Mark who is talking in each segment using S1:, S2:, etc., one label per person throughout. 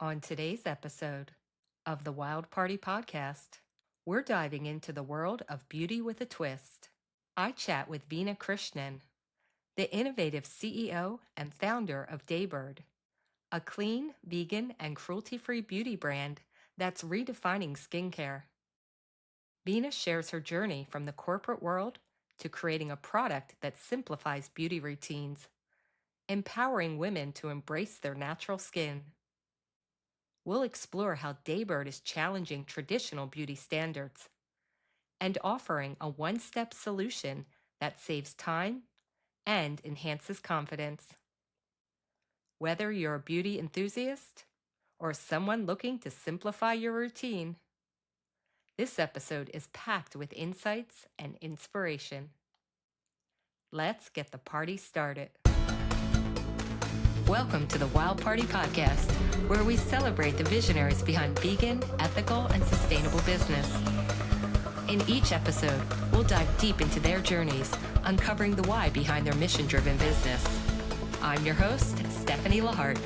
S1: On today's episode of the Wild Party Podcast, we're diving into the world of beauty with a twist. I chat with Veena Krishnan, the innovative CEO and founder of Daybird, a clean, vegan, and cruelty-free beauty brand that's redefining skincare. Veena shares her journey from the corporate world to creating a product that simplifies beauty routines, empowering women to embrace their natural skin. We'll explore how Daybird is challenging traditional beauty standards and offering a one-step solution that saves time and enhances confidence. Whether you're a beauty enthusiast or someone looking to simplify your routine, this episode is packed with insights and inspiration. Let's get the party started. Welcome to the Wild Party Podcast, where we celebrate the visionaries behind vegan, ethical, and sustainable business. In each episode, we'll dive deep into their journeys, uncovering the why behind their mission-driven business. I'm your host, Stefanie LaHart.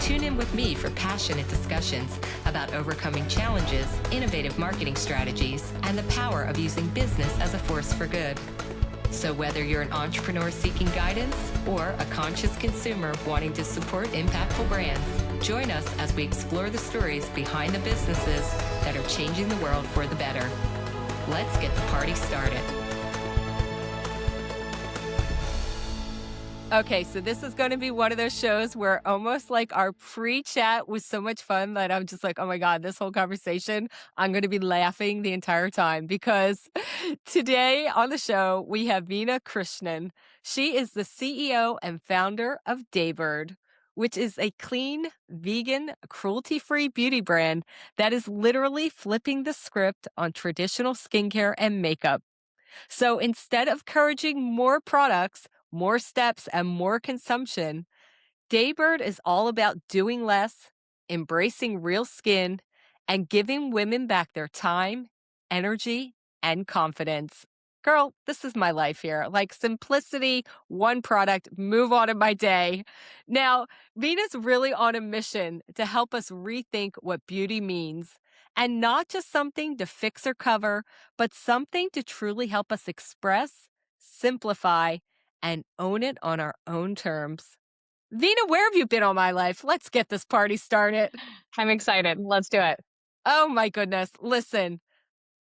S1: Tune in with me for passionate discussions about overcoming challenges, innovative marketing strategies, and the power of using business as a force for good. So whether you're an entrepreneur seeking guidance or a conscious consumer wanting to support impactful brands, join us as we explore the stories behind the businesses that are changing the world for the better. Let's get the party started. Okay, so this is going to be one of those shows where almost like our pre-chat was so much fun that I'm just like, oh my God, this whole conversation, I'm going to be laughing the entire time because today on the show, we have Veena Krishnan. She is the CEO and founder of Daybird, which is a clean, vegan, cruelty-free beauty brand that is literally flipping the script on traditional skincare and makeup. So instead of encouraging more products, more steps, and more consumption, Daybird is all about doing less, embracing real skin, and giving women back their time, energy, and confidence. Girl, this is my life here. Like simplicity, one product, move on in my day. Now, Veena's really on a mission to help us rethink what beauty means. And not just something to fix or cover, but something to truly help us express, simplify, and own it on our own terms. Veena, where have you been all my life? Let's get this party started.
S2: I'm excited. Let's do it.
S1: Oh my goodness. Listen,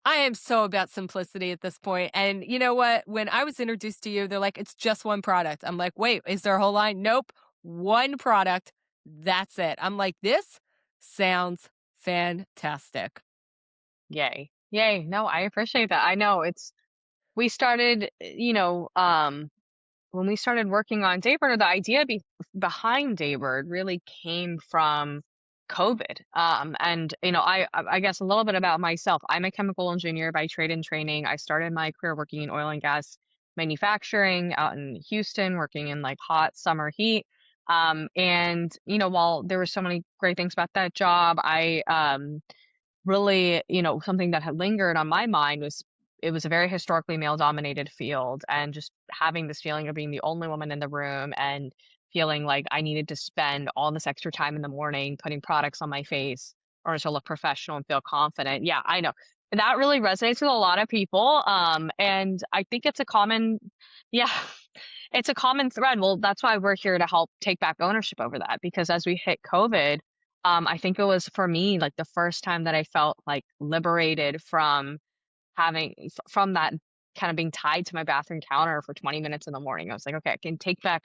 S1: I am so about simplicity at this point. And you know what? When I was introduced to you, they're like, it's just one product. I'm like, wait, is there a whole line? Nope. One product. That's it. I'm like, this sounds fantastic.
S2: Yay. Yay. No, I appreciate that. I know we started, when we started working on Daybird, or the idea behind Daybird really came from COVID. And I guess a little bit about myself. I'm a chemical engineer by trade and training. I started my career working in oil and gas manufacturing out in Houston, working in like hot summer heat. And while there were so many great things about that job, I really, something that had lingered on my mind was it was a very historically male dominated field, and just having this feeling of being the only woman in the room and feeling like I needed to spend all this extra time in the morning putting products on my face in order to look professional and feel confident. Yeah, I know. That really resonates with a lot of people. And I think it's a common, yeah, it's a common thread. Well, that's why we're here to help take back ownership over that, because as we hit COVID, I think it was for me like the first time that I felt like liberated from from that kind of being tied to my bathroom counter for 20 minutes in the morning. I was like, okay, I can take back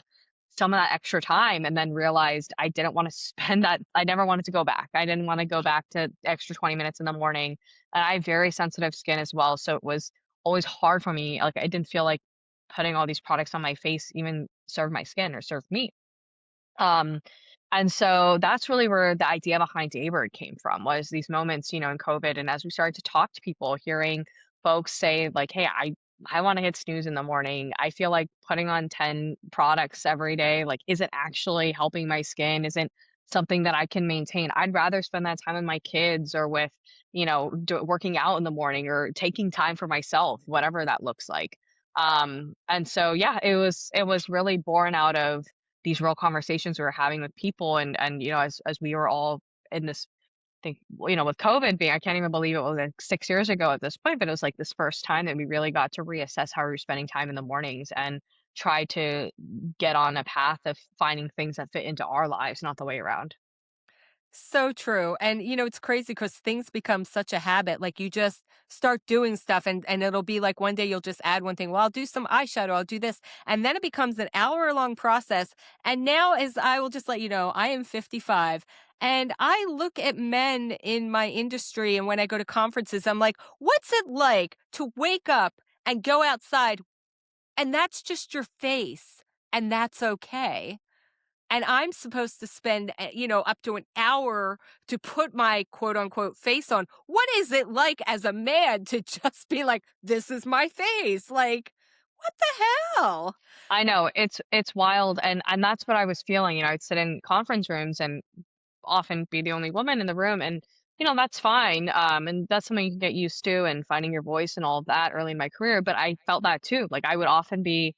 S2: some of that extra time, and then realized I didn't want to spend that. I never wanted to go back. I didn't want to go back to extra 20 minutes in the morning. And I have very sensitive skin as well. So it was always hard for me. Like I didn't feel like putting all these products on my face even served my skin or served me. Um, and so that's really where the idea behind Daybird came from, was these moments, in COVID. And as we started to talk to people, hearing folks say like, hey, I want to hit snooze in the morning. I feel like putting on 10 products every day, like, isn't actually helping my skin, isn't something that I can maintain. I'd rather spend that time with my kids or with, working out in the morning or taking time for myself, whatever that looks like. And so, yeah, it was really born out of these real conversations we were having with people, and as we were all in this think, with COVID being, I can't even believe it was like 6 years ago at this point, but it was like this first time that we really got to reassess how we were spending time in the mornings and try to get on a path of finding things that fit into our lives, not the way around.
S1: So true. And it's crazy because things become such a habit. Like you just start doing stuff and it'll be like one day you'll just add one thing. Well, I'll do some eyeshadow, I'll do this. And then it becomes an hour-long process. And now as I will just let you know, I am 55 and I look at men in my industry and when I go to conferences, I'm like, what's it like to wake up and go outside and that's just your face and that's okay? And I'm supposed to spend, up to an hour to put my quote unquote face on. What is it like as a man to just be like, this is my face? Like, what the hell?
S2: I know it's wild, and that's what I was feeling. I'd sit in conference rooms and often be the only woman in the room, and that's fine. And that's something you can get used to, and finding your voice and all of that early in my career. But I felt that too. Like I would often be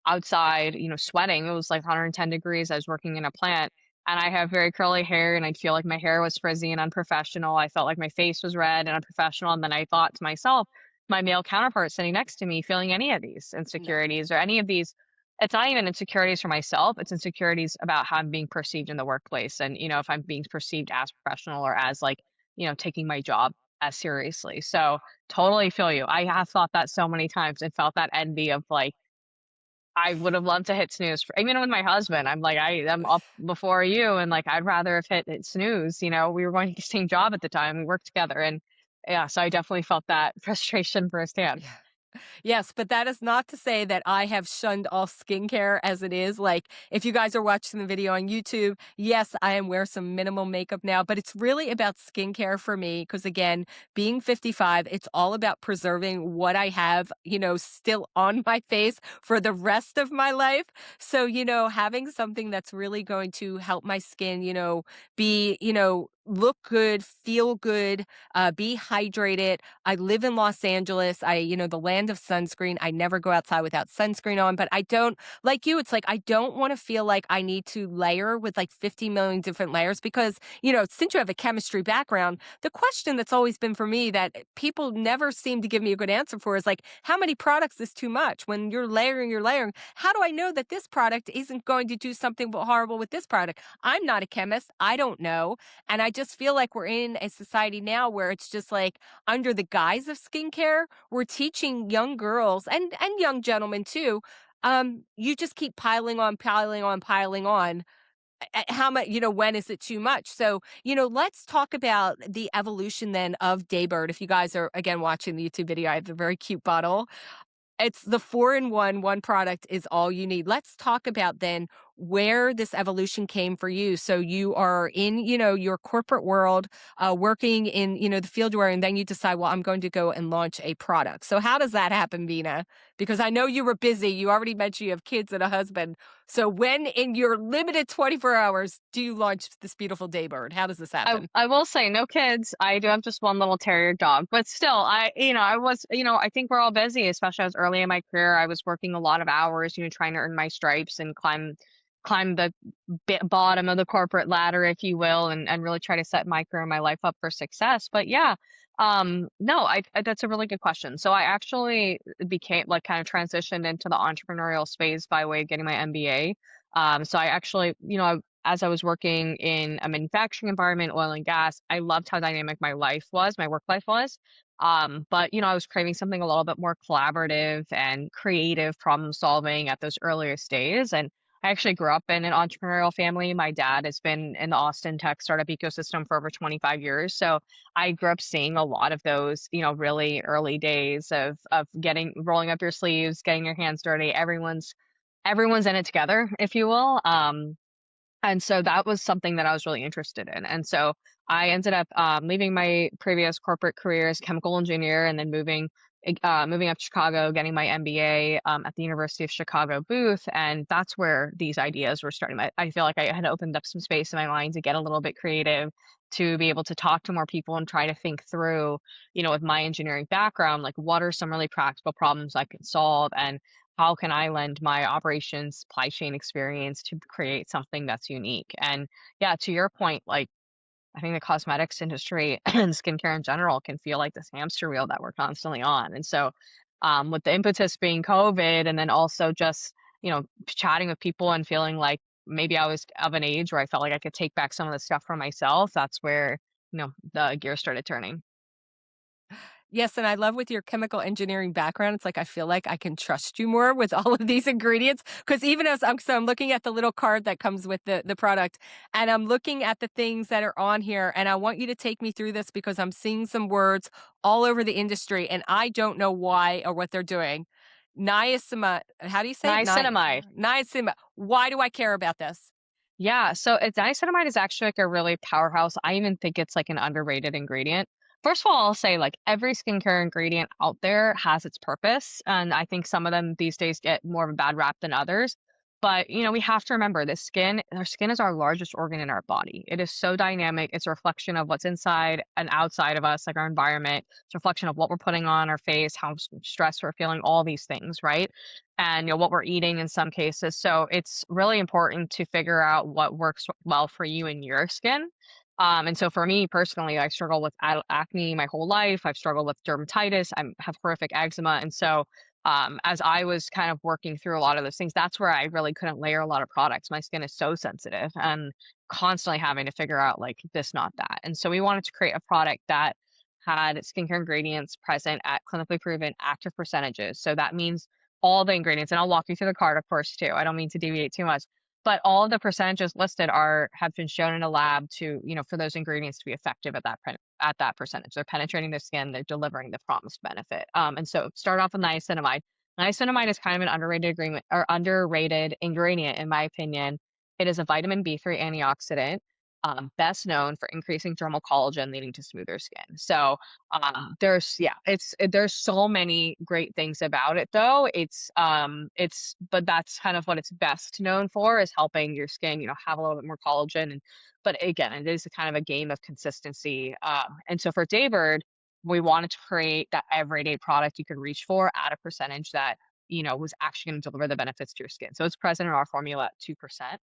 S2: outside, sweating. It was like 110 degrees. I was working in a plant and I have very curly hair and I'd feel like my hair was frizzy and unprofessional. I felt like my face was red and unprofessional. And then I thought to myself, my male counterpart sitting next to me feeling any of these
S1: No.
S2: insecurities or any of these, it's not even insecurities for myself, it's insecurities about how I'm being perceived in the workplace. And, if I'm being perceived as professional or as like, taking my job as seriously. So totally feel you. I have thought that so many times and felt that envy of like, I would have loved to hit snooze for even with my husband, I'm like, I'm up before you, and, like, I'd rather have hit snooze, we were going to the same job at the time, we worked together, and yeah, so I definitely felt that frustration firsthand.
S1: Yeah. Yes, but that is not to say that I have shunned all skincare as it is. Like, if you guys are watching the video on YouTube, yes, I am wear some minimal makeup now, but it's really about skincare for me. Because again, being 55, it's all about preserving what I have, still on my face for the rest of my life. So, having something that's really going to help my skin, be, look good, feel good, be hydrated. I live in Los Angeles. The land of sunscreen. I never go outside without sunscreen on, but I don't, like you, it's like I don't want to feel like I need to layer with like 50 million different layers because, since you have a chemistry background, the question that's always been for me that people never seem to give me a good answer for is like, how many products is too much? When you're layering, how do I know that this product isn't going to do something horrible with this product? I'm not a chemist. I don't know. And I just feel like we're in a society now where it's just like, under the guise of skincare, we're teaching young girls and young gentlemen too. You just keep piling on, piling on, piling on. How much? When is it too much? So, let's talk about the evolution then of Daybird. If you guys are again watching the YouTube video, I have a very cute bottle. It's the 4-in-1, one product is all you need. Let's talk about then where this evolution came for you. So you are in, your corporate world, working in, the field you're in, then you decide, well, I'm going to go and launch a product. So how does that happen, Veena? Because I know you were busy. You already mentioned you have kids and a husband. So when in your limited 24 hours do you launch this beautiful Daybird? How does this
S2: I
S1: happen?
S2: I will say no kids. I do have just one little terrier dog, but still, I was, I think we're all busy, especially I was early in my career. I was working a lot of hours, trying to earn my stripes and climb the bottom of the corporate ladder, if you will, and really try to set my career and my life up for success. But yeah, no, that's a really good question. So I actually became like kind of transitioned into the entrepreneurial space by way of getting my MBA. So I actually, as I was working in a manufacturing environment, oil and gas, I loved how dynamic my life was, my work life was. But I was craving something a little bit more collaborative and creative problem solving at those earlier days. And I actually grew up in an entrepreneurial family. My dad has been in the Austin tech startup ecosystem for over 25 years. So I grew up seeing a lot of those, really early days of getting rolling up your sleeves, getting your hands dirty. Everyone's in it together, if you will. And so that was something that I was really interested in. And so I ended up leaving my previous corporate career as a chemical engineer and then moving up to Chicago, getting my MBA at the University of Chicago booth. And that's where these ideas were starting. I feel like I had opened up some space in my mind to get a little bit creative, to be able to talk to more people and try to think through, with my engineering background, like what are some really practical problems I could solve and how can I lend my operations supply chain experience to create something that's unique? And yeah, to your point, like I think the cosmetics industry and skincare in general can feel like this hamster wheel that we're constantly on. And so, with the impetus being COVID, and then also just, chatting with people and feeling like maybe I was of an age where I felt like I could take back some of the stuff for myself, that's where, the gear started turning.
S1: Yes, and I love with your chemical engineering background, it's like I feel like I can trust you more with all of these ingredients. Because even as I'm looking at the little card that comes with the product, and I'm looking at the things that are on here, and I want you to take me through this because I'm seeing some words all over the industry, and I don't know why or what they're doing. Niacima, how do you say it?
S2: Niacinamide.
S1: Niacima. Why do I care about this?
S2: Yeah, so niacinamide is actually like a really powerhouse. I even think it's like an underrated ingredient. First of all, I'll say like every skincare ingredient out there has its purpose, and I think some of them these days get more of a bad rap than others. But we have to remember our skin is our largest organ in our body. It is so dynamic. It's a reflection of what's inside and outside of us, like our environment. It's a reflection of what we're putting on our face, how stressed we're feeling, all these things, right? And what we're eating in some cases. So it's really important to figure out what works well for you and your skin. And so for me personally, I struggle with acne my whole life. I've struggled with dermatitis. I have horrific eczema. And so as I was kind of working through a lot of those things, that's where I really couldn't layer a lot of products. My skin is so sensitive and constantly having to figure out like this, not that. And so we wanted to create a product that had skincare ingredients present at clinically proven active percentages. So that means all the ingredients, and I'll walk you through the card, of course, too. I don't mean to deviate too much, but all of the percentages listed have been shown in a lab to, for those ingredients to be effective at at that percentage. They're penetrating the skin, they're delivering the promised benefit. And so start off with niacinamide. Niacinamide is kind of an underrated ingredient, in my opinion. It is a vitamin B3 antioxidant, best known for increasing dermal collagen, leading to smoother skin. So there's so many great things about it though. But that's kind of what it's best known for, is helping your skin, have a little bit more collagen. And but again, it is a kind of a game of consistency. And so for Daybird, we wanted to create that everyday product you could reach for at a percentage that, was actually going to deliver the benefits to your skin. So it's present in our formula at 2%.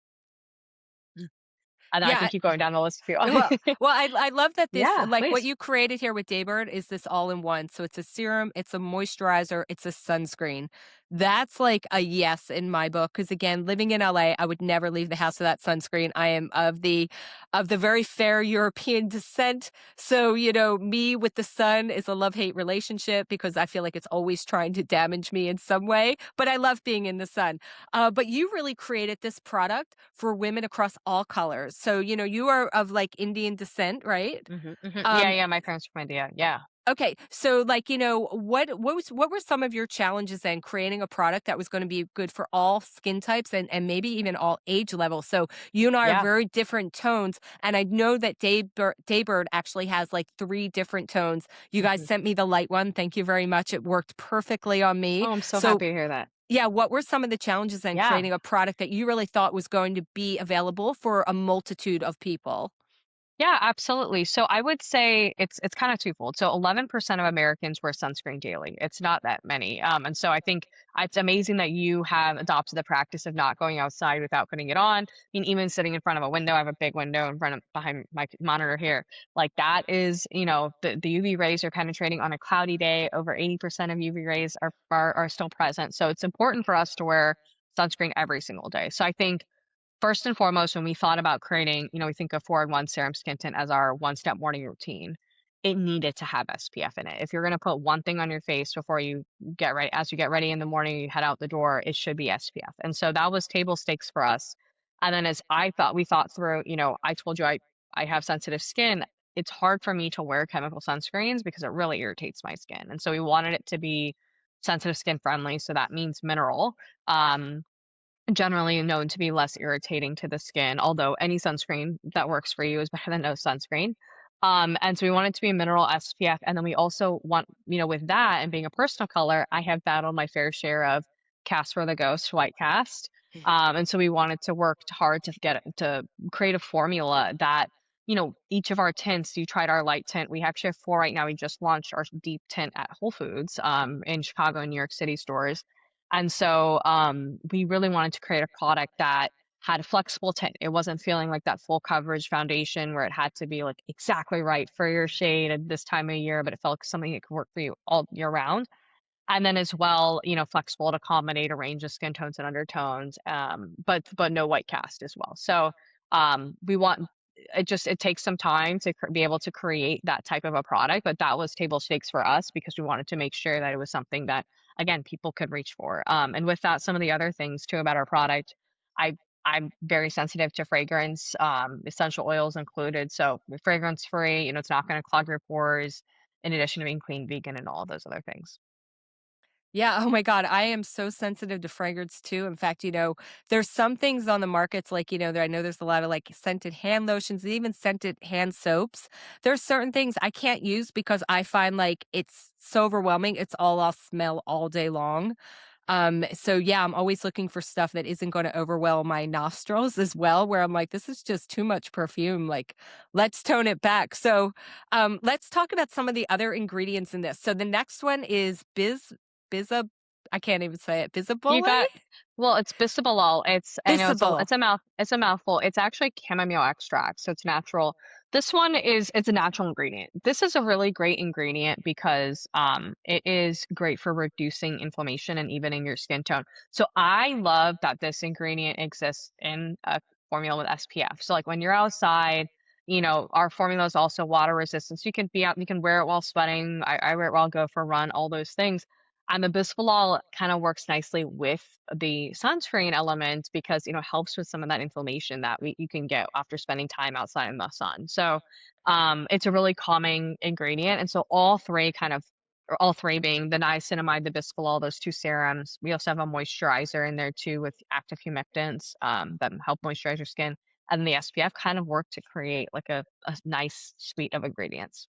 S2: And I can
S1: Yeah,
S2: keep going down the list if you
S1: well
S2: want.
S1: well, I love that this
S2: Yeah,
S1: like, what
S2: please.
S1: you created here with Daybird is this all-in-one. So it's a serum, it's a moisturizer, it's a sunscreen. That's like a yes in my book. Because again, living in LA, I would never leave the house without sunscreen. I am of the very fair European descent. So, me with the sun is a love-hate relationship because I feel like it's always trying to damage me in some way, but I love being in the sun. But you really created this product for women across all colors. So, you are of like Indian descent, right?
S2: Mhm, mhm. Yeah,
S1: Um,
S2: yeah, my parents from India, yeah.
S1: okay. So like, what were some of your challenges then creating a product that was going to be good for all skin types and maybe even all age levels? So you and I are
S2: Yeah,
S1: very different tones. And I know that Daybird actually has like three different tones. You guys
S2: mhm.
S1: sent me the light one. Thank you very much. It worked perfectly on me.
S2: Oh, I'm so
S1: So
S2: happy to hear that.
S1: yeah, what were some of the challenges in
S2: Yeah.
S1: creating a product that you really thought was going to be available for a multitude of people?
S2: Yeah, absolutely. So I would say it's kind of twofold. So 11% of Americans wear sunscreen daily. It's not that many. And so I think it's amazing that you have adopted the practice of not going outside without putting it on. I mean, even sitting in front of a window, I have a big window in front of behind my monitor here. Like that is, the UV rays are penetrating on a cloudy day. Over 80% of UV rays are still present. So it's important for us to wear sunscreen every single day. So I think first and foremost, when we thought about creating, we think of 4-in-1 Serum Skin Tint as our one-step morning routine. It needed to have SPF in it. If you're going to put one thing on your face before you get ready, as you get ready in the morning, you head out the door, it should be SPF. And so that was table stakes for us. And then we thought through, I told you I have sensitive skin. It's hard for me to wear chemical sunscreens because it really irritates my skin. And so we wanted it to be sensitive skin friendly. So that means mineral. Um, Generally known to be less irritating to the skin, although any sunscreen that works for you is better than no sunscreen. And so we want it to be a mineral SPF. And then we also want, with that and being a personal color, I have battled my fair share of Casper the Ghost white cast. And so we wanted to work hard to create a formula that, each of our tints, you tried our light tint. We actually have four right now. We just launched our deep tint at Whole Foods in Chicago and New York City stores. And so we really wanted to create a product that had a flexible tint. It wasn't feeling like that full coverage foundation where it had to be like exactly right for your shade at this time of year, but it felt like something that could work for you all year round. And then as well, flexible to accommodate a range of skin tones and undertones, but no white cast as well. So we want it takes some time to be able to create that type of a product, but that was table stakes for us because we wanted to make sure that it was something that again people could reach for. And with that, some of the other things too about our product, I I'm very sensitive to fragrance, essential oils included. So fragrance free, it's not going to clog your pores. In addition to being clean, vegan, and all those other things.
S1: Yeah, oh my god, I am so sensitive to fragrance too. In fact, there's some things on the markets like, there I know there's a lot of, like, scented hand lotions, even scented hand soaps. There's certain things I can't use because I find, like, it's so overwhelming, it's all I'll smell all day long. So yeah, I'm always looking for stuff that isn't gonna overwhelm my nostrils as well, where I'm like, "This is just too much perfume, like, let's tone it back." So, let's talk about some of the other ingredients in this. So the next one is Biza I can't even say it,
S2: You
S1: Bisabolol?
S2: got well, it's bisabolol. I know
S1: Bisabol.
S2: it's a mouthful. It's actually chamomile extract, so it's natural. It's a natural ingredient. This is a really great ingredient because it is great for reducing inflammation and evening your skin tone. So I love that this ingredient exists in a formula with SPF. So like when you're outside, our formula is also water resistant. So you can be out, you can wear it while sweating. I wear it while I go for a run, all those things. And the bisabolol kind of works nicely with the sunscreen element because, helps with some of that inflammation that you can get after spending time outside in the sun. So, it's a really calming ingredient. And so all three being the niacinamide, the bisabolol, those two serums. We also have a moisturizer in there too with active humectants, that help moisturize your skin. And the SPF kind of work to create like a nice suite of ingredients.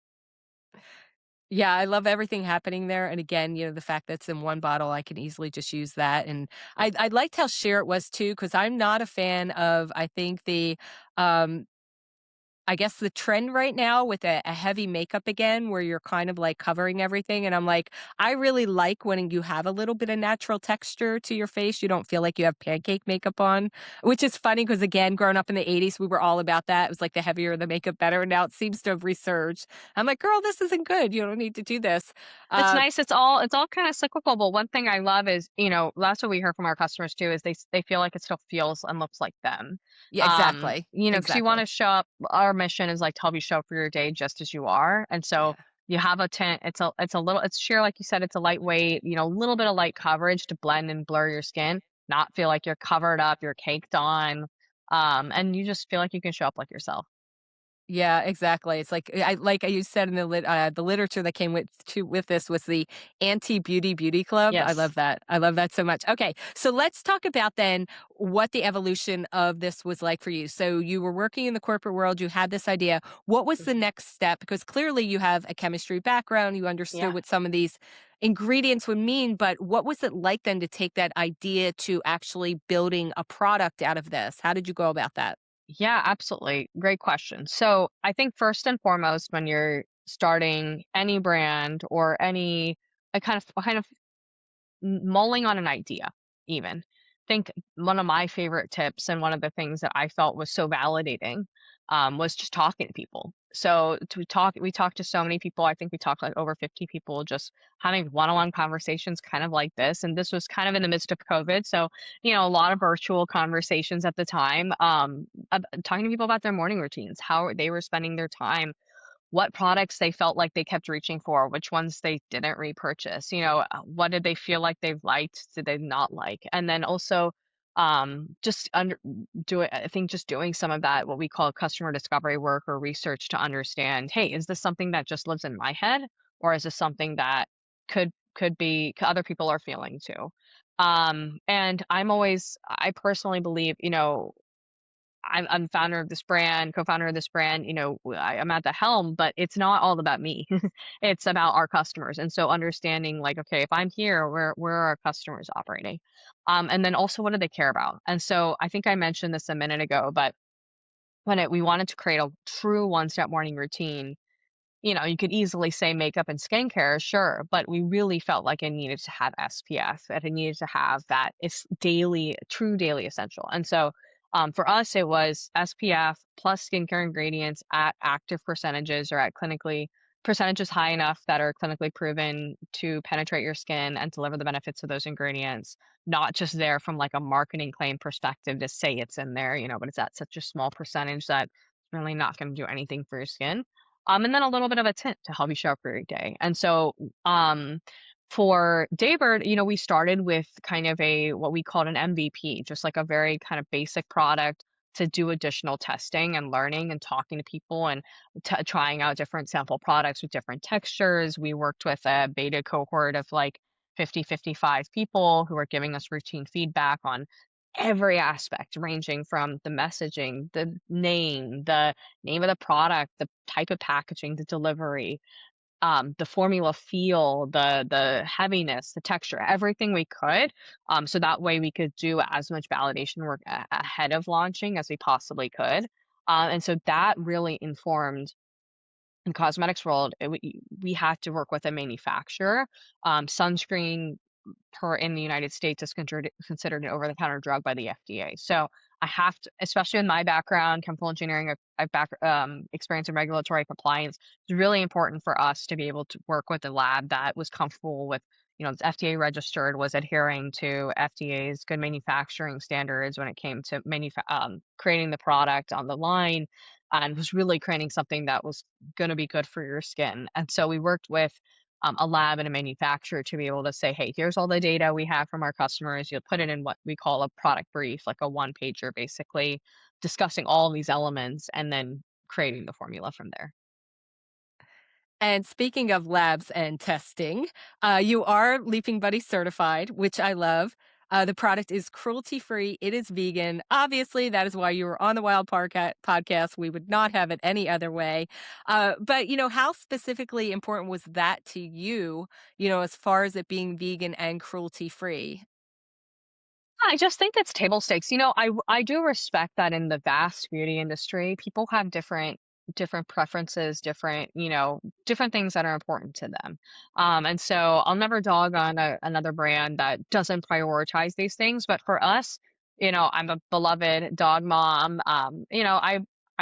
S1: Yeah, I love everything happening there, and again, the fact that it's in one bottle, I can easily just use that, and I liked how sheer it was too, because 'cause I'm not a fan of, I think um I guess the trend right now with a heavy makeup again, where you're kind of like covering everything. And I'm like, I really like when you have a little bit of natural texture to your face. You don't feel like you have pancake makeup on, which is funny because, again, growing up in the 80s, we were all about that. It was like the heavier the makeup, better. And now it seems to have resurged. I'm like, girl, this isn't good. You don't need to do this.
S2: It's
S1: Uh,
S2: nice. It's all kind of cyclical, but one thing I love is, that's what we hear from our customers too, is they feel like it still feels and looks like them.
S1: yeah, exactly.
S2: Because you want
S1: Exactly.
S2: to show up. Our mission is like to help you show up for your day just as you are, and so
S1: Yeah.
S2: you have a tint. It's sheer, like you said. It's a lightweight, a little bit of light coverage to blend and blur your skin, not feel like you're covered up, you're caked on, and you just feel like you can show up like yourself.
S1: Yeah, exactly. It's like you said in the literature that came with this was the anti-beauty club. I
S2: Yes.
S1: love that. I love that so much. Okay, so let's talk about then what the evolution of this was like for you. So you were working in the corporate world, you had this idea. What was the next step? Because clearly you have a chemistry background, you understood
S2: Yeah.
S1: what some of these ingredients would mean, but what was it like then to take that idea to actually building a product out of this? How did you go about that?
S2: Yeah, absolutely. Great question. So I think first and foremost, when you're starting any brand or any a kind of mulling on an idea, even think one of my favorite tips and one of the things that I felt was so validating, was just talking to people. So we talked to so many people. I think we talked like over 50 people, just having one-on-one conversations, kind of like this. And this was kind of in the midst of COVID, so a lot of virtual conversations at the time, talking to people about their morning routines, how they were spending their time, what products they felt like they kept reaching for, which ones they didn't repurchase, what did they feel like they liked, did they not like? And then also, just I think just doing some of that, what we call customer discovery work or research to understand, hey, is this something that just lives in my head, or is this something that could be other people are feeling too? And I personally believe, I'm founder of this brand, co-founder of this brand, I'm at the helm, but it's not all about me. It's about our customers. And so understanding like, okay, if I'm here, where are our customers operating? And then also what do they care about? And so I think I mentioned this a minute ago, but we wanted to create a true one-step morning routine, you could easily say makeup and skincare, sure, but we really felt like it needed to have SPF, that it needed to have that it's true daily essential. And so For us, it was SPF plus skincare ingredients at active percentages or at clinically percentages high enough that are clinically proven to penetrate your skin and deliver the benefits of those ingredients, not just there from like a marketing claim perspective to say it's in there, but it's at such a small percentage that it's really not going to do anything for your skin. And then a little bit of a tint to help you show up for your day. And so, for Daybird, we started with kind of a what we called an MVP, just like a very kind of basic product to do additional testing and learning and talking to people and trying out different sample products with different textures. We worked with a beta cohort of like 50, 55 people who were giving us routine feedback on every aspect, ranging from the messaging, the name of the product, the type of packaging, the delivery, the formula feel, the heaviness, the texture, everything we could. So that way we could do as much validation work ahead of launching as we possibly could. And so that really informed in cosmetics world, we had to work with a manufacturer. Sunscreen per in the United States is considered an over-the-counter drug by the FDA. So I have to, especially in my background, chemical engineering, I've experience in regulatory compliance. It's really important for us to be able to work with a lab that was comfortable with, it's FDA registered, was adhering to FDA's good manufacturing standards when it came to creating the product on the line, and was really creating something that was going to be good for your skin. And so we worked with a lab and a manufacturer to be able to say, hey, here's all the data we have from our customers. You'll put it in what we call a product brief, like a one pager, basically discussing all these elements and then creating the formula from there.
S1: And speaking of labs and testing, you are Leaping Buddy certified, which I love. The product is cruelty free. It is vegan. Obviously, that is why you were on the Wild podcast. We would not have it any other way. But, how specifically important was that to you, as far as it being vegan and cruelty free?
S2: I just think it's table stakes. I do respect that in the vast beauty industry, people have different preferences, different things that are important to them. And so I'll never dog on another brand that doesn't prioritize these things. But for us, I'm a beloved dog mom. I'm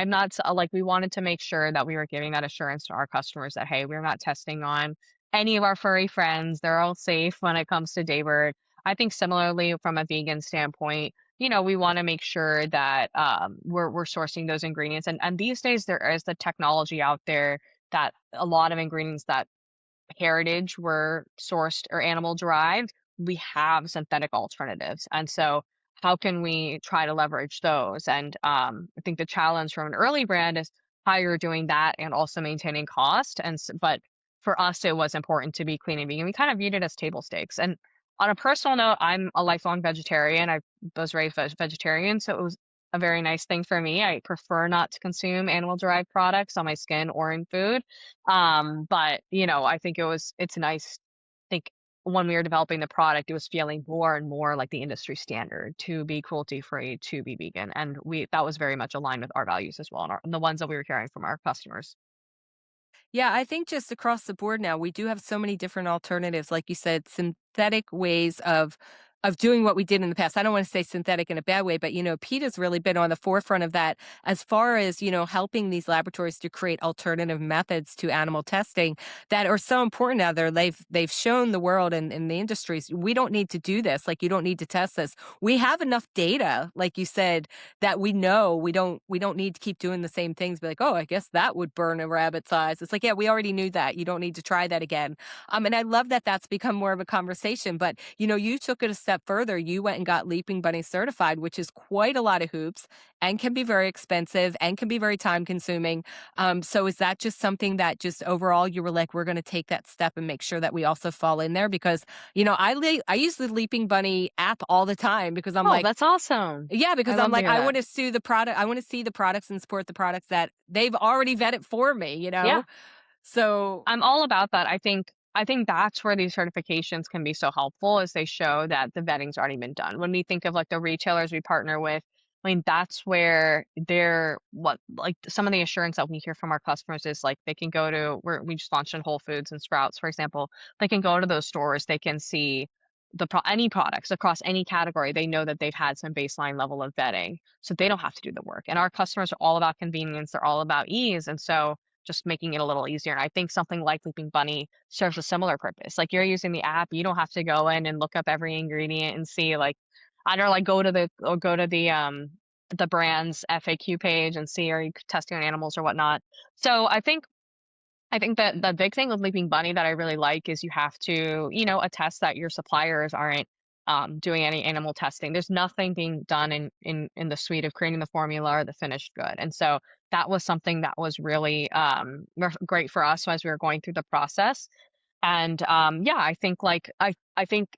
S2: not like we wanted to make sure that we were giving that assurance to our customers that hey, we're not testing on any of our furry friends. They're all safe when it comes to Daybird. I think similarly from a vegan standpoint, we want to make sure that we're sourcing those ingredients. And these days there is the technology out there that a lot of ingredients that heritage were sourced or animal derived, we have synthetic alternatives. And so how can we try to leverage those? And I think the challenge from an early brand is how you're doing that and also maintaining cost. But for us, it was important to be clean and vegan. We kind of viewed it as table stakes. And on a personal note, I'm a lifelong vegetarian. I was raised vegetarian, so it was a very nice thing for me. I prefer not to consume animal derived products on my skin or in food. But I think it's nice. I think when we were developing the product, it was feeling more and more like the industry standard to be cruelty free, to be vegan, and that was very much aligned with our values as well, and the ones that we were hearing from our customers.
S1: Yeah, I think just across the board now, we do have so many different alternatives, like you said, synthetic ways of doing what we did in the past. I don't want to say synthetic in a bad way, but PETA's really been on the forefront of that as far as, helping these laboratories to create alternative methods to animal testing that are so important out there. They've shown the world and the industries, we don't need to do this. Like you don't need to test this. We have enough data, like you said, that we don't need to keep doing the same things. Be like, oh, I guess that would burn a rabbit's eyes. It's like, yeah, we already knew that. You don't need to try that again. And I love that that's become more of a conversation. But you took it a step further. You went and got Leaping Bunny certified, which is quite a lot of hoops and can be very expensive and can be very time consuming. So is that just something that just overall you were like, we're going to take that step and make sure that we also fall in there? Because I use the Leaping Bunny app all the time because I'm
S2: Oh,
S1: like,
S2: that's awesome.
S1: yeah,
S2: I
S1: because I'm
S2: love to
S1: like,
S2: hear
S1: I
S2: that.
S1: want to see the product. I want to see the products and support the products that they've already vetted for me.
S2: Yeah.
S1: So
S2: I'm all about that. I think that's where these certifications can be so helpful is they show that the vetting's already been done. When we think of like the retailers we partner with, I mean, that's where they're what like some of the assurance that we hear from our customers is like they can go to where we just launched in Whole Foods and Sprouts, for example. They can go to those stores, they can see any products across any category, they know that they've had some baseline level of vetting, so they don't have to do the work. And our customers are all about convenience, they're all about ease, and so just making it a little easier. And I think something like Leaping Bunny serves a similar purpose. Like, you're using the app, you don't have to go in and look up every ingredient and see, like, I don't know, like, go to the brand's FAQ page and see, are you testing on animals or whatnot. So I think that the big thing with Leaping Bunny that I really like is you have to, attest that your suppliers aren't doing any animal testing. There's nothing being done in the suite of creating the formula or the finished good. And so that was something that was really great for us as we were going through the process. And yeah, I think I think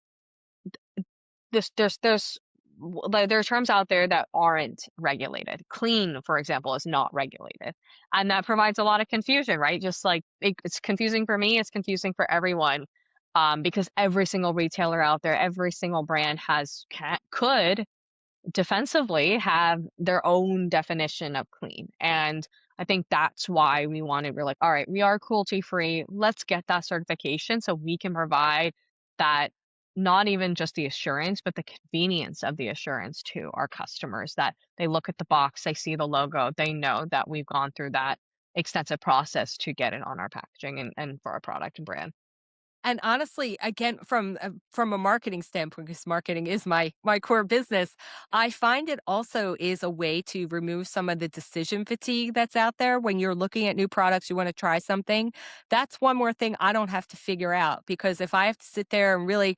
S2: there are terms out there that aren't regulated. Clean, for example, is not regulated, and that provides a lot of confusion, right? Just like it's confusing for me, it's confusing for everyone, because every single retailer out there, every single brand could defensively have their own definition of clean. And I think that's why we're like, all right, we are cruelty free. Let's get that certification so we can provide that, not even just the assurance, but the convenience of the assurance to our customers, that they look at the box, they see the logo, they know that we've gone through that extensive process to get it on our packaging and for our product and brand.
S1: And honestly, again, from a marketing standpoint, because marketing is my core business, I find it also is a way to remove some of the decision fatigue that's out there when you're looking at new products, you want to try something. That's one more thing I don't have to figure out, because if I have to sit there and really,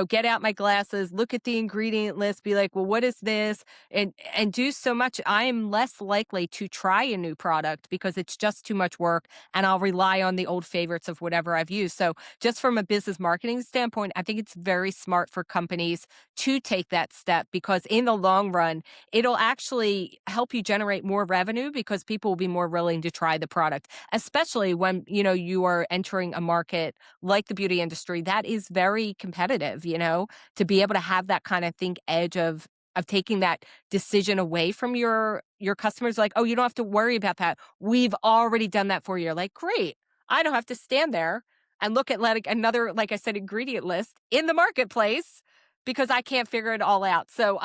S1: get out my glasses, look at the ingredient list, be like, well, what is this? And do so much, I am less likely to try a new product because it's just too much work, and I'll rely on the old favorites of whatever I've used. So just from a business marketing standpoint, I think it's very smart for companies to take that step, because in the long run, it'll actually help you generate more revenue because people will be more willing to try the product, especially when, you are entering a market like the beauty industry that is very competitive, to be able to have that kind of think edge of taking that decision away from your customers, like, oh, you don't have to worry about that. We've already done that for you. You're like, great. I don't have to stand there and look at like another, like I said, ingredient list in the marketplace because I can't figure it all out. So,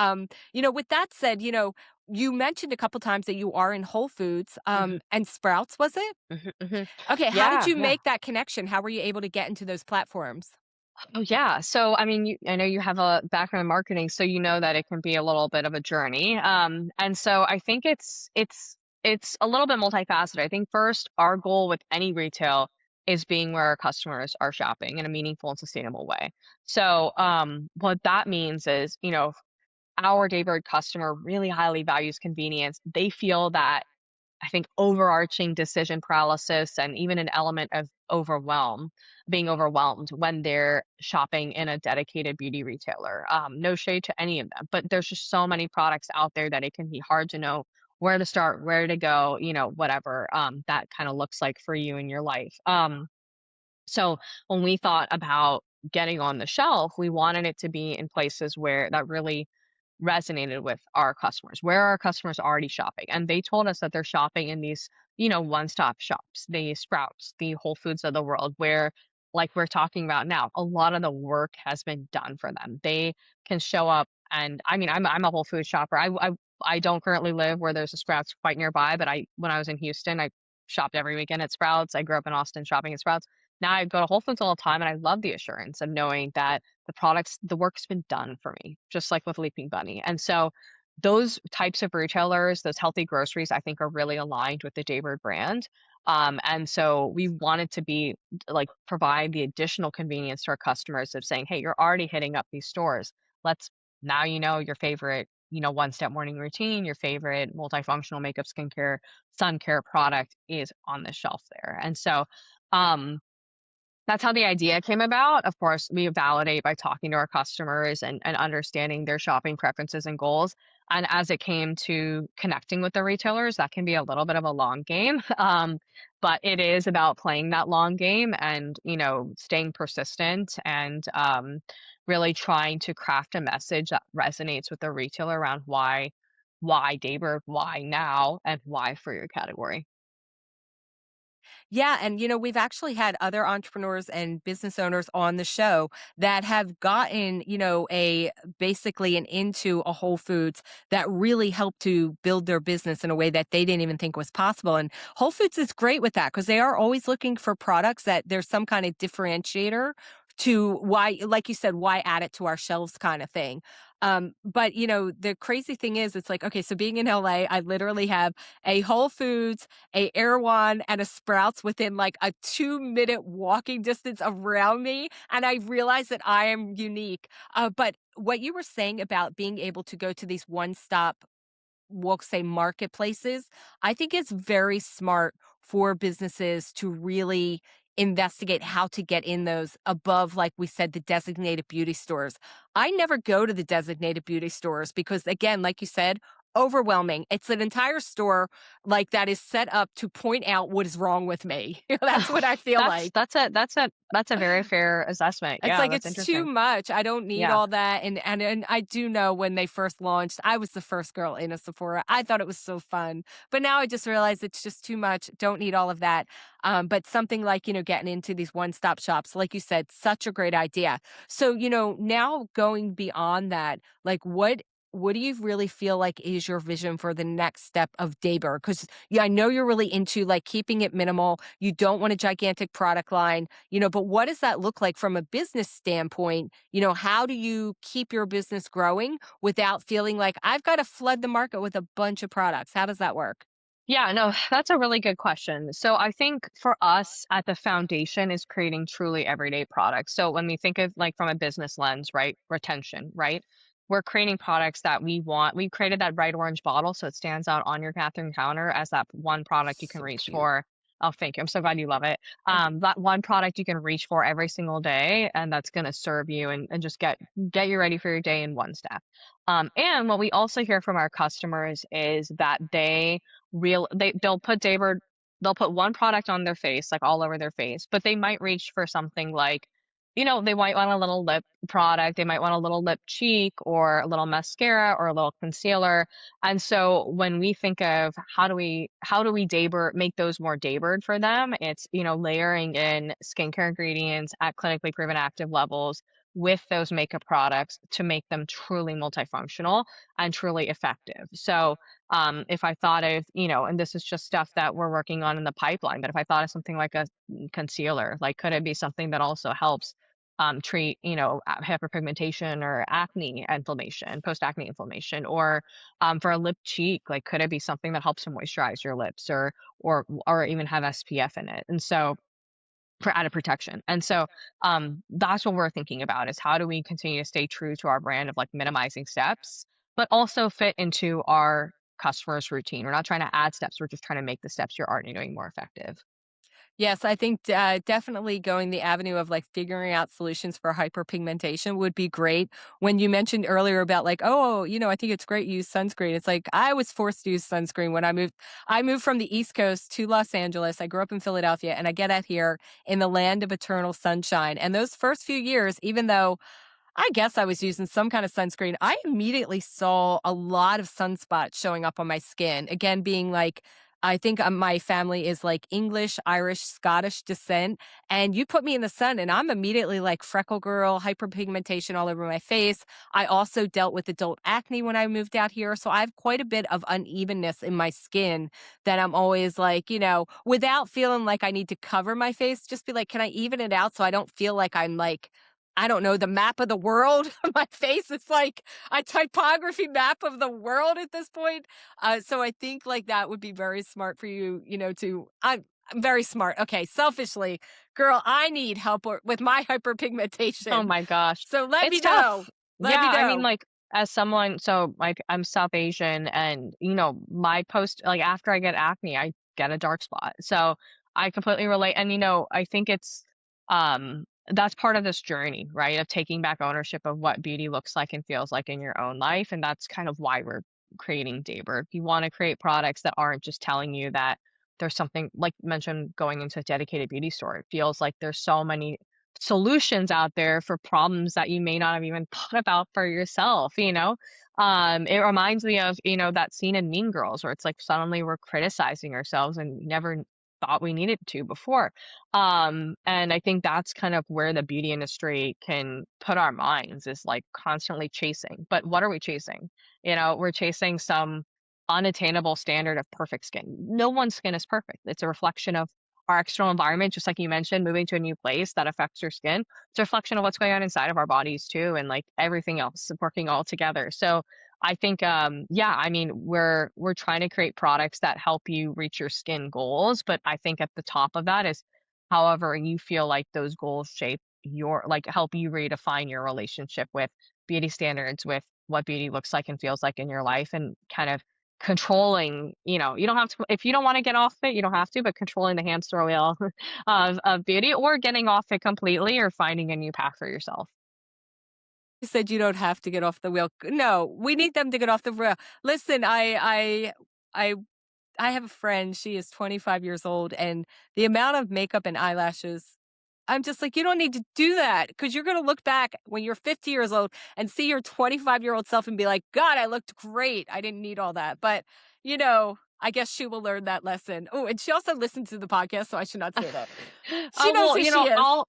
S1: with that said, you mentioned a couple times that you are in Whole Foods,
S2: Hmm.
S1: and Sprouts, was it?
S2: Hmm.
S1: Okay, how did
S2: Yeah,
S1: you
S2: yeah.
S1: make that connection? How were you able to get into those platforms?
S2: Oh, yeah. So, I mean, I know you have a background in marketing, so you know that it can be a little bit of a journey. And so I think it's a little bit multifaceted. I think first, our goal with any retail is being where our customers are shopping in a meaningful and sustainable way. So, what that means is, our Daybird customer really highly values convenience. They feel that, I think, overarching decision paralysis and even an element of being overwhelmed when they're shopping in a dedicated beauty retailer. No shade to any of them, but there's just so many products out there that it can be hard to know where to start, where to go, whatever that kind of looks like for you in your life. So when we thought about getting on the shelf, we wanted it to be in places where that really resonated with our customers, where our customers are already shopping. And they told us that they're shopping in these, one-stop shops, the Sprouts, the Whole Foods of the world, where, like we're talking about now, a lot of the work has been done for them. They can show up, and I mean, I'm a Whole Foods shopper. I don't currently live where there's a Sprouts quite nearby, but when I was in Houston, I shopped every weekend at Sprouts. I grew up in Austin shopping at Sprouts. Now I go to Whole Foods all the time, and I love the assurance of knowing that the work's been done for me, just like with Leaping Bunny. And so those types of retailers, those healthy groceries, I think are really aligned with the Daybird brand. And so we wanted to be like provide the additional convenience to our customers of saying, hey, you're already hitting up these stores. Let's Now your favorite, one-step morning routine, your favorite multifunctional makeup, skincare, sun care product is on the shelf there. And so um that's how the idea came about. Of course, we validate by talking to our customers and understanding their shopping preferences and goals. And as it came to connecting with the retailers, that can be a little bit of a long game. But it is about playing that long game and, staying persistent and really trying to craft a message that resonates with the retailer around why Daybird, why now, and why for your category.
S1: Yeah, and we've actually had other entrepreneurs and business owners on the show that have gotten, a basically an into a Whole Foods that really helped to build their business in a way that they didn't even think was possible. And Whole Foods is great with that because they are always looking for products that there's some kind of differentiator to why, like you said, why add it to our shelves kind of thing. But the crazy thing is, it's like, okay, so being in LA, I literally have a Whole Foods, a Erewhon, and a Sprouts within like a 2-minute walking distance around me. And I realize that I am unique. But what you were saying about being able to go to these one stop, we'll say marketplaces, I think it's very smart for businesses to really investigate how to get in those above, like we said, the designated beauty stores. I never go to the designated beauty stores because, again, like you said, overwhelming. It's an entire store like that is set up to point out what is wrong with me. That's what I feel
S2: That's
S1: like.
S2: that's a that's a that's a very fair assessment.
S1: It's
S2: Yeah,
S1: like
S2: that's
S1: it's too
S2: interesting.
S1: much. I don't need
S2: Yeah.
S1: all that, and I do know when they first launched, I was the first girl in a Sephora. I thought it was so fun, but now I just realize it's just too much. Don't need all of that. But something like getting into these one-stop shops, like you said, such a great idea. So now going beyond that, like what do you really feel like is your vision for the next step of Daybird? Because yeah, I know you're really into like keeping it minimal. You don't want a gigantic product line, but what does that look like from a business standpoint? How do you keep your business growing without feeling like I've got to flood the market with a bunch of products? How does that work?
S2: Yeah, no, that's a really good question. So I think for us at the foundation is creating truly everyday products. So when we think of like from a business lens, right? Retention, right? We're creating products that we want. We created that bright orange bottle so it stands out on your bathroom counter as that one product you can
S1: So
S2: reach
S1: cute.
S2: for. Oh, thank you. I'm so glad you love it.
S1: I do.
S2: That one product you can reach for every single day and that's gonna serve you and just get you ready for your day in one step. And what we also hear from our customers is that they'll put one product on their face, like all over their face, but they might reach for something like, they might want a little lip product, they might want a little lip cheek or a little mascara or a little concealer. And so when we think of how do we Daybird make those more Daybird for them, it's, layering in skincare ingredients at clinically proven active levels with those makeup products to make them truly multifunctional and truly effective. So if I thought of, and this is just stuff that we're working on in the pipeline, but if I thought of something like a concealer, like could it be something that also helps treat, hyperpigmentation or acne inflammation, post acne inflammation, or for a lip cheek, like could it be something that helps to moisturize your lips or even have SPF in it? And so for added protection. And so that's what we're thinking about is how do we continue to stay true to our brand of like minimizing steps, but also fit into our customers' routine. We're not trying to add steps. We're just trying to make the steps you're already doing more effective.
S1: Yes, I think definitely going the avenue of like figuring out solutions for hyperpigmentation would be great. When you mentioned earlier about like, oh, I think it's great you use sunscreen. It's like I was forced to use sunscreen when I moved. I moved from the East Coast to Los Angeles. I grew up in Philadelphia, and I get out here in the land of eternal sunshine. And those first few years, even though I guess I was using some kind of sunscreen. I immediately saw a lot of sunspots showing up on my skin. Again, being like, I think my family is like English, Irish, Scottish descent. And you put me in the sun, and I'm immediately like freckle girl, hyperpigmentation all over my face. I also dealt with adult acne when I moved out here. So I have quite a bit of unevenness in my skin that I'm always like, without feeling like I need to cover my face, just be like, can I even it out so I don't feel like I'm like, I don't know, the map of the world. My face is like a typography map of the world at this point. So I think like that would be very smart for you, I'm very smart. Okay, selfishly, girl, I need help with my
S2: Oh
S1: hyperpigmentation.
S2: my gosh.
S1: So let me
S2: It's
S1: know.
S2: tough.
S1: Let
S2: Yeah,
S1: me
S2: I mean,
S1: know.
S2: like, as someone so, like, I'm South Asian and, my post like, after I get acne, I get a dark spot. So, I completely relate, and, I think that's part of this journey, right, of taking back ownership of what beauty looks like and feels like in your own life, and that's kind of why we're creating Daybird. You wanna create products that aren't just telling you that there's something like mentioned going into a dedicated beauty store. It feels like there's so many solutions out there for problems that you may not have even thought about for yourself. It reminds me of, that scene in Mean Girls where it's like suddenly we're criticizing ourselves and never thought we needed to before. And I think that's kind of where the beauty industry can put our minds is like constantly chasing. But what are we chasing? We're chasing some unattainable standard of perfect skin. No one's skin is perfect. It's a reflection of our external environment, just like you mentioned, moving to a new place that affects your skin. It's a reflection of what's going on inside of our bodies too, and like everything else working all together. So I think, yeah, I mean, we're trying to create products that help you reach your skin goals, but I think at the top of that is however you feel like those goals shape your like help you redefine your relationship with beauty standards, with what beauty looks like and feels like in your life, and kind of controlling, you don't have to if you don't want to get off it, you don't have to, but controlling the hamster wheel of beauty or getting off it completely or finding a new path for yourself.
S1: You said you don't have to get off the wheel. No, we need them to get off the wheel. Listen, I I have a friend, she is 25 years old, and the amount of makeup and eyelashes, I'm just like, "You don't need to do that because 'cause you're gonna look back when you're 50 years old and see your 25-year-old self and be like, 'God, I looked great. I didn't need all that.'" But, I guess she will learn that lesson. Oh, and she also listens to the podcast, so I should not say that. She
S2: Oh
S1: knows
S2: well,
S1: who she is.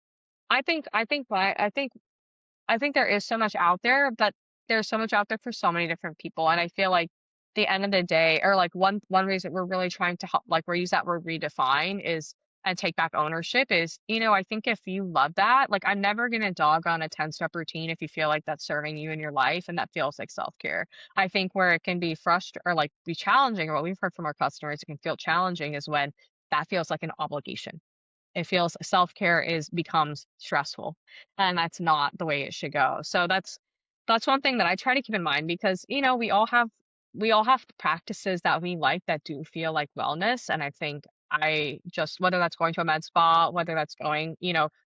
S2: I think there is so much out there, but there's so much out there for so many different people, and I feel like the end of the day, or like one reason we're really trying to help, like we use that word redefine is and take back ownership is, I think if you love that, like I'm never gonna dog on a 10-step routine if you feel like that's serving you in your life and that feels like self-care. I think where it can be frustrating or like be challenging, or what we've heard from our customers, it can feel challenging is when that feels like an obligation. It feels self-care is becomes stressful, and that's not the way it should go. So that's one thing that I try to keep in mind because, we all have practices that we like that do feel like wellness, and I think I just whether that's going to a med spa, whether that's going,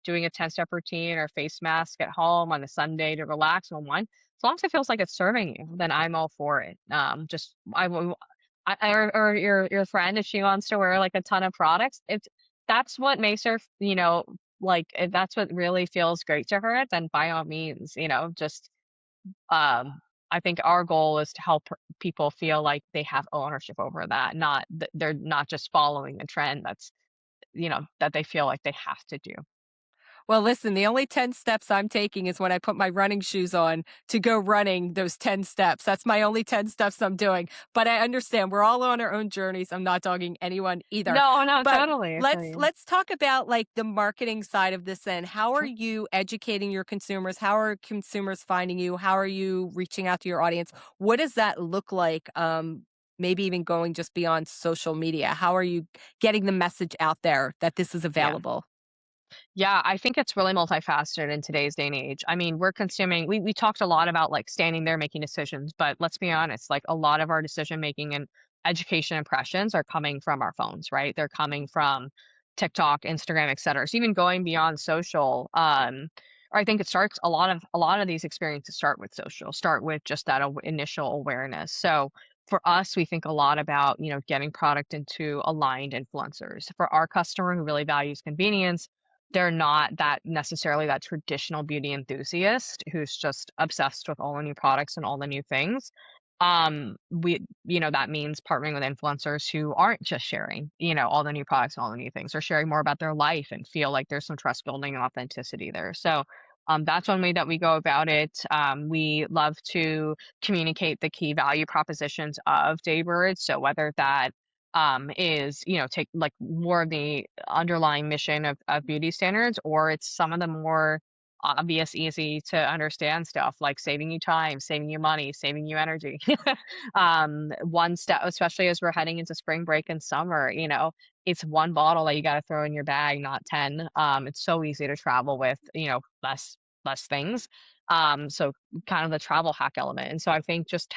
S2: doing a 10-step routine or face mask at home on a Sunday to relax and unwind, as long as it feels like it's serving you, then I'm all for it. Just or your friend, if she wants to wear like a ton of products, that's what makes her, like if that's what really feels great to her, then by all means, just I think our goal is to help people feel like they have ownership over that, not they're not just following a trend that's, that they feel like they have to do.
S1: Well, listen, the only 10 steps I'm taking is when I put my running shoes on to go running those 10 steps. That's my only 10 steps I'm doing. But I understand we're all on our own journeys. I'm not dogging anyone either.
S2: No, no,
S1: But
S2: totally
S1: let's
S2: agree.
S1: let's talk about like the marketing side of this then. How are
S2: Sure.
S1: you educating your consumers? How are consumers finding you? How are you reaching out to your audience? What does that look like? Maybe even going just beyond social media. How are you getting the message out there that this is
S2: Yeah.
S1: available?
S2: Yeah, I think it's really multifaceted in today's day and age. I mean, we talked a lot about like standing there making decisions, but let's be honest, like a lot of our decision making and education impressions are coming from our phones, right? They're coming from TikTok, Instagram, et cetera. So even going beyond social, or I think it starts a lot of these experiences start with social, start with just that initial awareness. So for us, we think a lot about, getting product into aligned influencers. For our customer who really values convenience, they're not that necessarily that traditional beauty enthusiast who's just obsessed with all the new products and all the new things. That means partnering with influencers who aren't just sharing, all the new products and all the new things. They're sharing more about their life and feel like there's some trust building and authenticity there. So that's one way that we go about it. We love to communicate the key value propositions of Daybird. So whether that is, take like more of the underlying mission of beauty standards, or it's some of the more obvious, easy to understand stuff like saving you time, saving you money, saving you energy. One step, especially as we're heading into spring break and summer, it's one bottle that you got to throw in your bag, not 10. It's so easy to travel with, less things. So kind of the travel hack element. And so I think just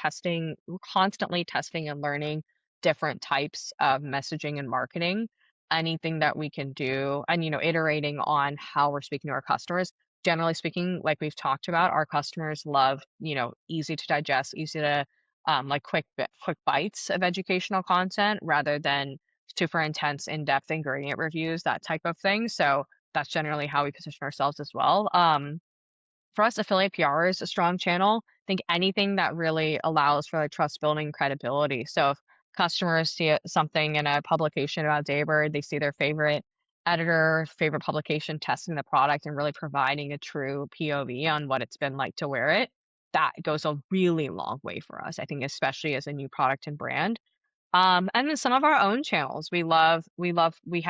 S2: constantly testing and learning different types of messaging and marketing, anything that we can do, and iterating on how we're speaking to our customers. Generally speaking, like we've talked about, our customers love, easy to digest, easy to like quick bites of educational content rather than super intense in-depth ingredient reviews, that type of thing. So that's generally how we position ourselves as well. For us, affiliate PR is a strong channel. I think anything that really allows for like trust building credibility. So customers see something in a publication about Daybird, they see their favorite editor, favorite publication testing the product and really providing a true POV on what it's been like to wear it. That goes a really long way for us, I think, especially as a new product and brand. And then some of our own channels. We have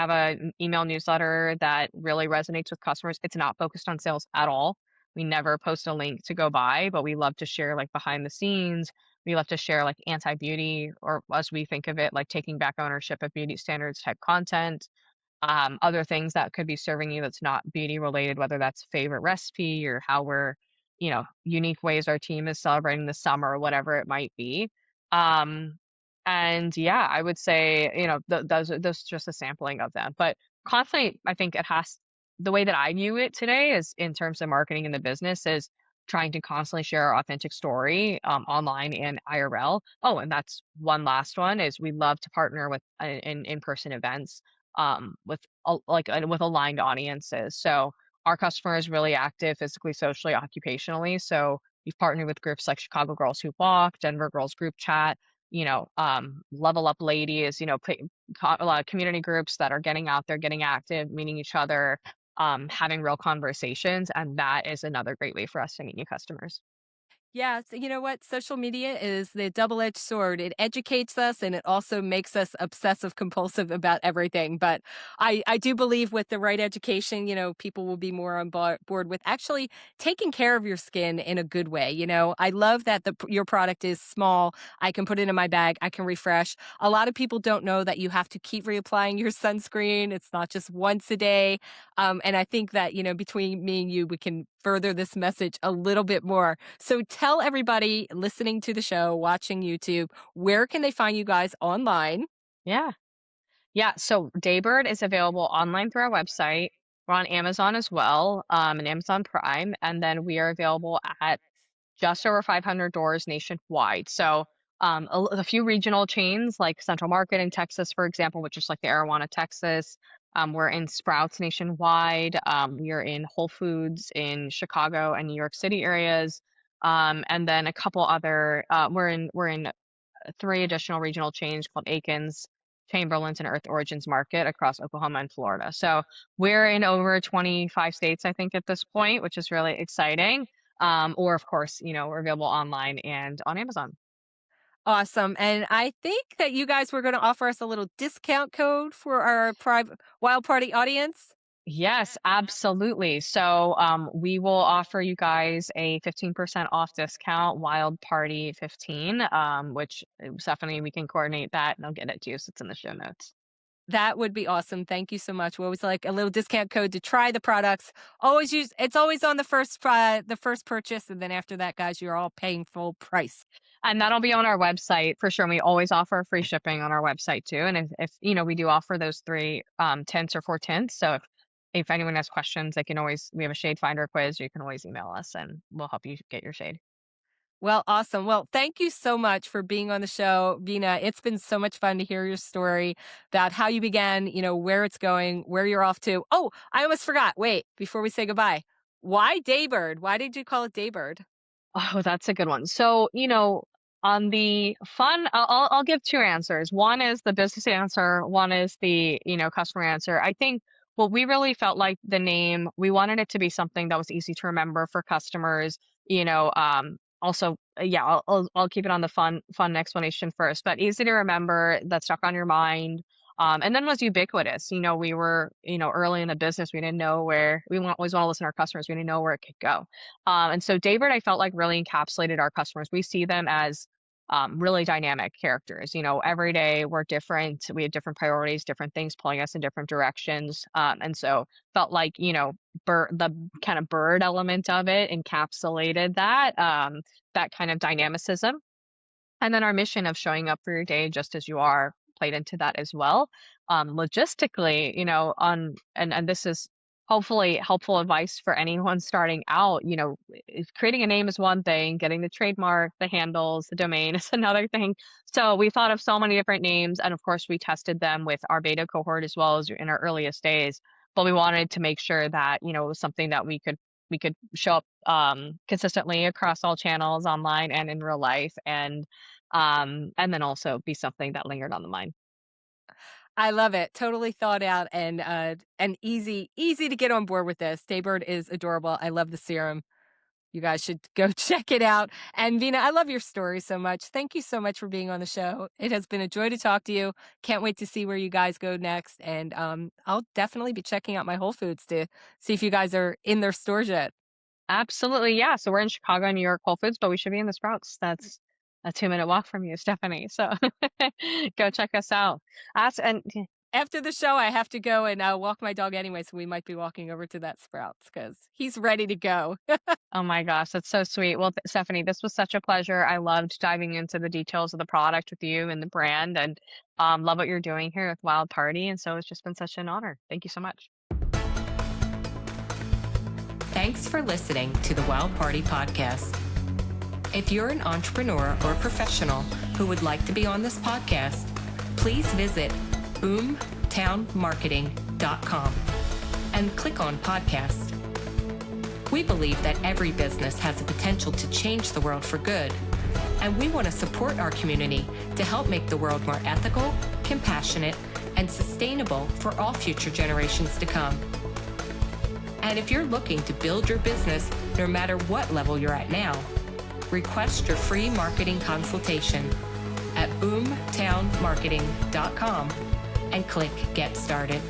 S2: an email newsletter that really resonates with customers. It's not focused on sales at all. We never post a link to go buy, but we love to share like behind the scenes. We love to share like anti-beauty, or as we think of it, like taking back ownership of beauty standards type content. Other things that could be serving you that's not beauty related, whether that's favorite recipe or how we're, unique ways our team is celebrating the summer, whatever it might be. Um, and yeah, I would say, those are just a sampling of them. But constantly, I think the way that I view it today is in terms of marketing in the business is trying to constantly share our authentic story online and IRL. Oh, and that's one last one is we love to partner with in-person events with aligned audiences. So our customer is really active physically, socially, occupationally. So we've partnered with groups like Chicago Girls Who Walk, Denver Girls Group Chat, Level Up Ladies, a lot of community groups that are getting out there, getting active, meeting each other, having real conversations. And that is another great way for us to meet new customers.
S1: Yeah, so you know what? Social media is the double-edged sword. It educates us and it also makes us obsessive compulsive about everything. But I do believe with the right education, people will be more on board with actually taking care of your skin in a good way. I love that your product is small. I can put it in my bag. I can refresh. A lot of people don't know that you have to keep reapplying your sunscreen. It's not just once a day. And I think that, between me and you, we can further this message a little bit more. So tell everybody listening to the show, watching YouTube, where can they find you guys online?
S2: Yeah. Yeah. So Daybird is available online through our website. We're on Amazon as well, and Amazon Prime. And then we are available at just over 500 doors nationwide. So a few regional chains like Central Market in Texas, for example, which is like the Arowana, Texas. We're in Sprouts nationwide. We are in Whole Foods in Chicago and New York City areas. And then a couple other. We're in three additional regional chains called Aikens, Chamberlain's, and Earth Origins Market across Oklahoma and Florida. So we're in over 25 states, I think, at this point, which is really exciting. Or of course, we're available online and on Amazon.
S1: Awesome. And I think that you guys were going to offer us a little discount code for our private wild party audience.
S2: Yes, absolutely. So we will offer you guys a 15% off discount, Wild Party 15, which Stephanie, we can coordinate that and I'll get it to you. So it's in the show notes.
S1: That would be awesome. Thank you so much. We always like a little discount code to try the products. Always use it's always on the first purchase, and then after that, guys, you're all paying full price.
S2: And that'll be on our website for sure. And we always offer free shipping on our website too. And if we do offer those three tints or four tints. So if anyone has questions, they can always we have a shade finder quiz. You can always email us and we'll help you get your shade.
S1: Well, awesome. Well, thank you so much for being on the show, Veena. It's been so much fun to hear your story about how you began, where it's going, where you're off to. Oh, I almost forgot. Wait, before we say goodbye, why Daybird? Why did you call it Daybird?
S2: Oh, that's a good one. So, on the fun, I'll give two answers. One is the business answer. One is the, customer answer. I think what we really felt like the name, we wanted it to be something that was easy to remember for customers. Also, yeah, I'll keep it on the fun explanation first, but easy to remember that stuck on your mind. And then was ubiquitous. We were, early in the business. We didn't know where always want to listen to our customers. We didn't know where it could go. And so David, I felt like really encapsulated our customers. We see them as really dynamic characters. Every day we're different. We have different priorities, different things pulling us in different directions. And so felt like, the kind of bird element of it encapsulated that kind of dynamicism. And then our mission of showing up for your day just as you are played into that as well. Logistically, and this is hopefully helpful advice for anyone starting out, creating a name is one thing, getting the trademark, the handles, the domain is another thing. So we thought of so many different names. And of course, we tested them with our beta cohort as well as in our earliest days. But we wanted to make sure that, it was something that we could show up consistently across all channels online and in real life. And and then also be something that lingered on the mind.
S1: I love it. Totally thought out and easy to get on board with this. Daybird is adorable. I love the serum. You guys should go check it out. And Veena, I love your story so much. Thank you so much for being on the show. It has been a joy to talk to you. Can't wait to see where you guys go next. And I'll definitely be checking out my Whole Foods to see if you guys are in their stores yet.
S2: Absolutely, yeah. So we're in Chicago and New York Whole Foods, but we should be in the Sprouts. That's a 2-minute walk from you, Stephanie. So go check us out. And
S1: After the show, I have to go and walk my dog anyway, so we might be walking over to that Sprouts because he's ready to go.
S2: oh my gosh, that's so sweet. Well, Stephanie, this was such a pleasure. I loved diving into the details of the product with you and the brand, and love what you're doing here with Wild Party. And so it's just been such an honor. Thank you so much.
S1: Thanks for listening to the Wild Party podcast. If you're an entrepreneur or professional who would like to be on this podcast, please visit boomtownmarketing.com and click on podcast. We believe that every business has the potential to change the world for good, and we want to support our community to help make the world more ethical, compassionate, and sustainable for all future generations to come. And if you're looking to build your business, no matter what level you're at now, request your free marketing consultation at boomtownmarketing.com and click Get Started.